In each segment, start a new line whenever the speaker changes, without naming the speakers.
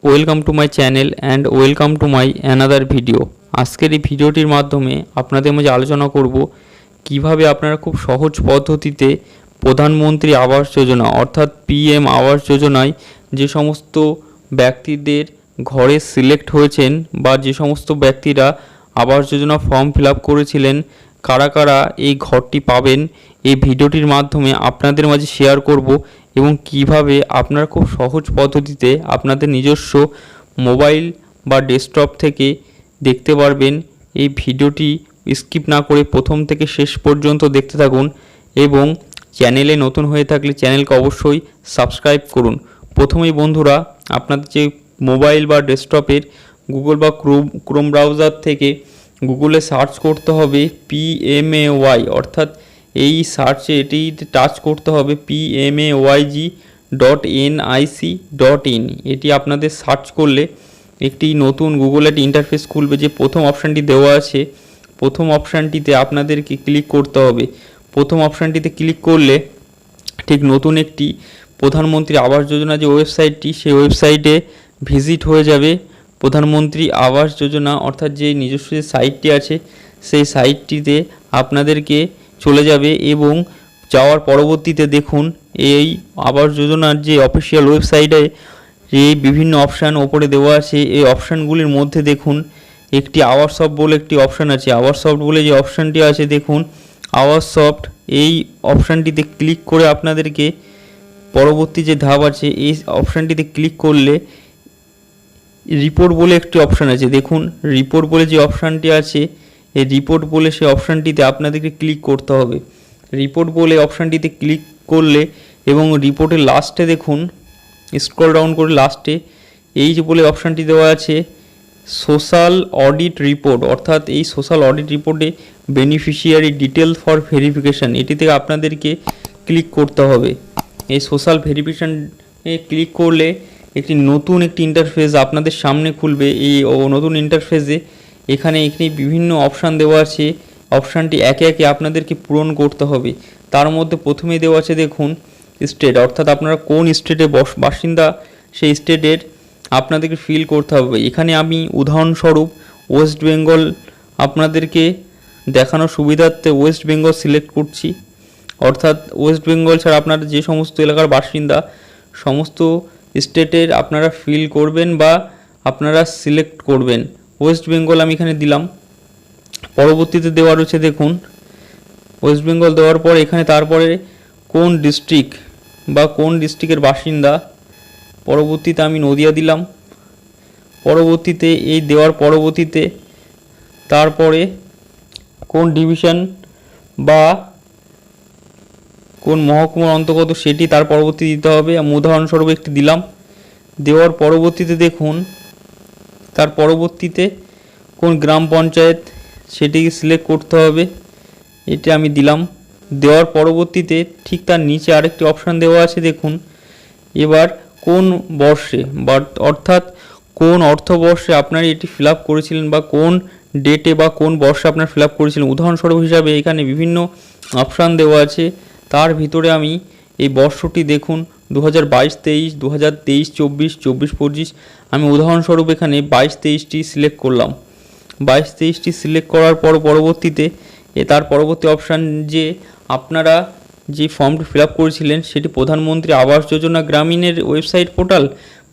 Welcome to my channel and welcome to my another video. আজকের এই ভিডিওটির মাধ্যমে আপনাদের মাঝে আলোচনা করব কিভাবে আপনারা খুব সহজ পদ্ধতিতে প্রধানমন্ত্রী আবাস যোজনা অর্থাৎ পিএম আবাস যোজনায় যে সমস্ত ব্যক্তিদের ঘরে সিলেক্ট হয়েছেন বা যে সমস্ত ব্যক্তিরা Awas Yojana form fill up করেছিলেন কারা কারা এই ঘরটি পাবেন, এই ভিডিওটির মাধ্যমে আপনাদের মাঝে শেয়ার করব এবং কিভাবে আপনারা খুব সহজ পদ্ধতিতে আপনাদের নিজস্ব মোবাইল বা ডেস্কটপ থেকে দেখতে পারবেন। এই ভিডিওটি স্কিপ না করে প্রথম থেকে শেষ পর্যন্ত দেখতে থাকুন এবং চ্যানেলে নতুন হয়ে থাকলে চ্যানেলকে অবশ্যই সাবস্ক্রাইব করুন। প্রথমেই বন্ধুরা, আপনাদের যে মোবাইল বা ডেস্কটপের গুগল বা ক্রোম ব্রাউজার থেকে গুগলে সার্চ করতে হবে PMAY, অর্থাৎ এই সার্চে এটিতে টাচ করতে হবে PMAYG.nic.in। এটি আপনাদের সার্চ করলে একটি নতুন গুগলের ইন্টারফেস খুলবে। যে প্রথম অপশানটি দেওয়া আছে প্রথম অপশানটিতে আপনাদেরকে ক্লিক করতে হবে। প্রথম অপশানটিতে ক্লিক করলে ঠিক নতুন একটি প্রধানমন্ত্রী আবাস যোজনা যে ওয়েবসাইটটি সেই ওয়েবসাইটে ভিজিট হয়ে যাবে। প্রধানমন্ত্রী আবাস যোজনা অর্থাৎ যে নিজস্ব যে সাইটটি আছে সেই সাইটটিতে আপনাদেরকে চলে যাবে এবং যাওয়ার পরবর্তীতে দেখুন এই আবাস যোজনার যে অফিসিয়াল ওয়েবসাইটে এই বিভিন্ন অপশান ওপরে দেওয়া আছে। এই অপশানগুলির মধ্যে দেখুন একটি আওয়ার সফট বলে একটি অপশান আছে। আওয়ার সফট বলে যে অপশানটি আছে দেখুন আওয়ার সফট, এই অপশানটিতে ক্লিক করে আপনাদেরকে পরবর্তী যে ধাপ আছে এই অপশানটিতে ক্লিক করলে রিপোর্ট বলে একটি অপশান আছে। দেখুন রিপোর্ট বলে যে অপশানটি আছে এই রিপোর্ট বলে সেই অপশানটিতে আপনাদেরকে ক্লিক করতে হবে। রিপোর্ট বলে অপশানটিতে ক্লিক করলে এবং রিপোর্টের লাস্টে দেখুন স্ক্রল ডাউন করে লাস্টে এই যে বলে অপশানটি দেওয়া আছে সোশ্যাল অডিট রিপোর্ট, অর্থাৎ এই সোশ্যাল অডিট রিপোর্টে বেনিফিশিয়ারি ডিটেল ফর ভেরিফিকেশান এটিতে আপনাদেরকে ক্লিক করতে হবে। এই সোশ্যাল ভেরিফিকেশানে ক্লিক করলে একটি নতুন একটি ইন্টারফেস আপনাদের সামনে খুলবে। এই নতুন ইন্টারফেসে এখানে একটি বিভিন্ন অপশান দেওয়া আছে। অপশানটি একে একে আপনাদেরকে পূরণ করতে হবে। তার মধ্যে প্রথমেই দেওয়া আছে দেখুন স্টেট, অর্থাৎ আপনারা কোন স্টেটে বাসিন্দা সেই স্টেটের আপনাদেরকে ফিল করতে হবে। এখানে আমি উদাহরণস্বরূপ ওয়েস্ট বেঙ্গল আপনাদেরকে দেখানোর সুবিধার্থে ওয়েস্ট বেঙ্গল সিলেক্ট করছি। অর্থাৎ ওয়েস্ট বেঙ্গল ছাড়া আপনারা যে সমস্ত এলাকার বাসিন্দা সমস্ত স্টেটের আপনারা ফিল করবেন বা আপনারা সিলেক্ট করবেন। ওয়েস্ট বেঙ্গল আমি এখানে দিলাম। পরবর্তীতে দেওয়া রয়েছে দেখুন ওয়েস্ট বেঙ্গল দেওয়ার পর এখানে তারপরে কোন ডিস্ট্রিক্ট বা কোন ডিস্ট্রিক্টের বাসিন্দা, পরবর্তীতে আমি নদিয়া দিলাম। পরবর্তীতে এই দেওয়ার পরবর্তীতে তারপরে কোন ডিভিশন বা কোন মহকুমার অন্তর্গত সেটি তার পরবর্তী দিতে হবে। আমি উদাহরণস্বরূপ একটি দিলাম। দেওয়ার পরবর্তীতে দেখুন তার পরবর্তীতে কোন গ্রাম পঞ্চায়েত সেটিকে সিলেক্ট করতে হবে, এটি আমি দিলাম। দেওয়ার পরবর্তীতে ঠিক তার নিচে আরেকটি অপশান দেওয়া আছে দেখুন এবার কোন বর্ষে বা অর্থাৎ কোন অর্থবর্ষে আপনারা এটি ফিল আপ করেছিলেন বা কোন ডেটে বা কোন বর্ষে আপনারা ফিল আপ করেছিলেন। উদাহরণস্বরূপ হিসাবে এখানে বিভিন্ন অপশান দেওয়া আছে। তার ভিতরে আমি এই বর্ষটি দেখুন 2022-23, 2023-24, 24-25, আমি উদাহরণস্বরূপ এখানে 22-23টি সিলেক্ট করলাম। 22-23টি সিলেক্ট করার পর পরবর্তীতে তার পরবর্তী অপশান যে আপনারা যে ফর্মটি ফিল আপ করেছিলেন সেটি প্রধানমন্ত্রী আবাস যোজনা গ্রামীণের ওয়েবসাইট পোর্টাল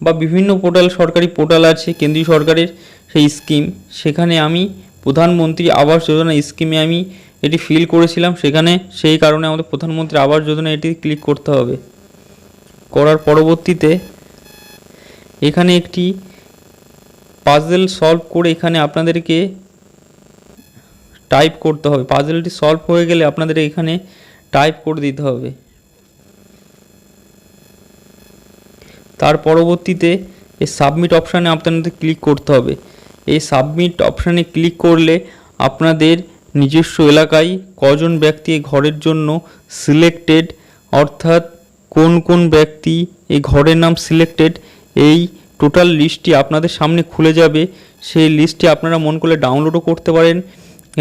বা বিভিন্ন পোর্টাল সরকারি পোর্টাল আছে কেন্দ্রীয় সরকারের সেই স্কিম, সেখানে আমি প্রধানমন্ত্রী আবাস যোজনা স্কিমে আমি এটি ফিল করেছিলাম। সেখানে সেই কারণে আমাদের প্রধানমন্ত্রী আবাস যোজনা এটি ক্লিক করতে হবে। করার পরবর্তীতে এখানে একটি পাজেল সলভ করে এখানে আপনাদেরকে টাইপ করতে হবে। পাজেলটি সলভ হয়ে গেলে আপনাদের এখানে টাইপ করে দিতে হবে। তার পরবর্তীতে এই সাবমিট অপশানে আপনাদের ক্লিক করতে হবে। এই সাবমিট অপশানে ক্লিক করলে আপনাদের নিজস্ব এলাকায় কজন ব্যক্তি এই ঘরের জন্য সিলেক্টেড, অর্থাৎ কোন কোন ব্যক্তি এই ঘরের নাম সিলেক্টেড এই টোটাল লিস্টটি আপনাদের সামনে খুলে যাবে। সেই লিস্টটি আপনারা মন করলে ডাউনলোডও করতে পারেন।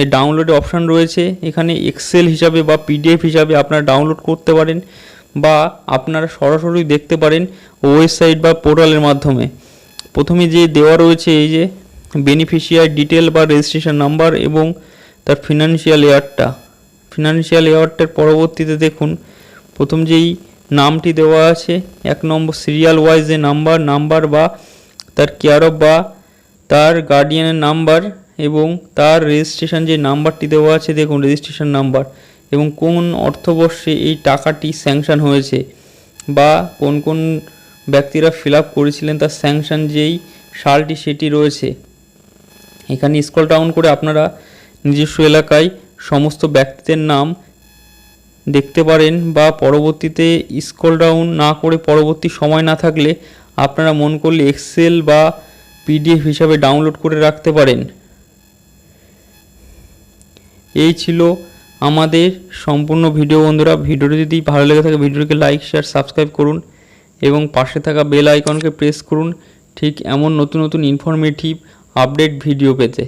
এই ডাউনলোডে অপশান রয়েছে, এখানে এক্সেল হিসাবে বা PDF হিসাবে আপনারা ডাউনলোড করতে পারেন বা আপনারা সরাসরি দেখতে পারেন ওয়েবসাইট বা পোর্টালের মাধ্যমে। প্রথমে যে দেওয়া রয়েছে এই যে বেনিফিশিয়ারি ডিটেল বা রেজিস্ট্রেশন নাম্বার এবং তার ফিনান্সিয়াল ইয়ারটার পরবর্তীতে দেখুন প্রথম যেই নামটি দেওয়া আছে 1 নম্বর সিরিয়াল ওয়াইজ যে নাম্বার বা তার কেয়ার অফ বা তার গার্ডিয়ানের নাম্বার এবং তার রেজিস্ট্রেশন যে নাম্বারটি দেওয়া আছে দেখুন রেজিস্ট্রেশন নাম্বার এবং কোন অর্থবর্ষে এই টাকাটি স্যাংশন হয়েছে বা কোন কোন ব্যক্তিরা ফিল আপ করেছিলেন তার স্যাংশন যেই সালটি সেটি রয়েছে। এখানে স্ক্রল ডাউন করে আপনারা নিজস্ব এলাকায় সমস্ত ব্যক্তিদের নাম দেখতে পারেন বা পরবর্তীতে স্ক্রল ডাউন না করে পরবর্তী সময় না থাকলে আপনারা মন করলে এক্সেল বা পিডিএফ হিসাবে ডাউনলোড করে রাখতে পারেন। এই ছিল আমাদের সম্পূর্ণ ভিডিও বন্ধুরা। ভিডিওটি যদি ভালো লেগে থাকে ভিডিওটিকে লাইক শেয়ার সাবস্ক্রাইব করুন এবং পাশে থাকা বেল আইকনকে প্রেস করুন ঠিক এমন নতুন নতুন ইনফরমেটিভ আপডেট ভিডিও পেতে।